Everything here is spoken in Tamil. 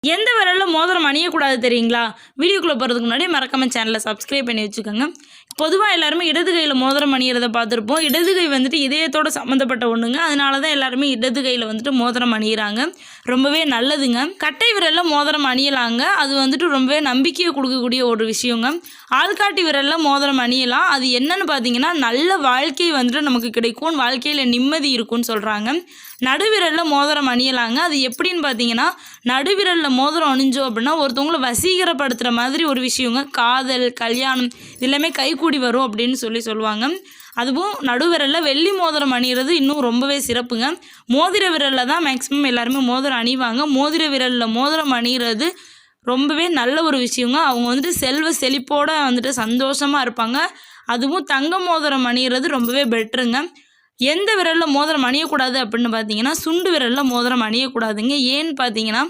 எந்த விரலில் மோதிரம் அணியக்கூடாது தெரியுங்களா? வீடியோக்குள்ளே போகிறதுக்கு முன்னாடி மறக்காமல் சேனலை சப்ஸ்கிரைப் பண்ணி வச்சுக்கோங்க. பொதுவாக எல்லாருமே இடது கையில் மோதிரம் அணியிறத பார்த்துருப்போம். இடது கை வந்துட்டு இதயத்தோடு சம்மந்தப்பட்ட ஒன்றுங்க. அதனால தான் எல்லாருமே இடது கையில் வந்துட்டு மோதிரம் அணியிறாங்க. ரொம்பவே நல்லதுங்க. கட்டை விரலில் மோதிரம் அணியலாங்க. அது வந்துட்டு ரொம்பவே நம்பிக்கையை கொடுக்கக்கூடிய ஒரு விஷயங்க. ஆள்காட்டி விரலில் மோதிரம் அணியலாம். அது என்னன்னு பார்த்தீங்கன்னா, நல்ல வாழ்க்கை வந்துட்டு நமக்கு கிடைக்கும், வாழ்க்கையில் நிம்மதி இருக்கும்னு சொல்கிறாங்க. நடுவிரலில் மோதிரம் அணியலாங்க. அது எப்படின்னு பார்த்தீங்கன்னா, நடுவிரலில் மோதிரம் அணிஞ்சோம் அப்படின்னா ஒருத்தவங்களை வசீகரப்படுத்துகிற மாதிரி ஒரு விஷயங்க. காதல், கல்யாணம் எல்லாமே கைகூடி வரும் அப்படின்னு சொல்லுவாங்க. அதுவும் நடுவிரலில் வெள்ளி மோதிரம் அணிகிறது இன்னும் ரொம்பவே சிறப்புங்க. மோதிர விரலில் தான் மேக்ஸிமம் எல்லாருமே மோதிரம் அணிவாங்க. மோதிர விரலில் மோதிரம் அணிகிறது ரொம்பவே நல்ல ஒரு விஷயங்க. அவங்க வந்துட்டு செல்வ செழிப்போடு வந்துட்டு சந்தோஷமாக இருப்பாங்க. அதுவும் தங்க மோதிரம் அணிகிறது ரொம்பவே பெட்டருங்க. எந்த விரலில் மோதிரம் அணியக்கூடாது அப்படின்னு பார்த்தீங்கன்னா, சுண்டு விரலில் மோதிரம் அணியக்கூடாதுங்க. ஏன்னு பார்த்தீங்கன்னா,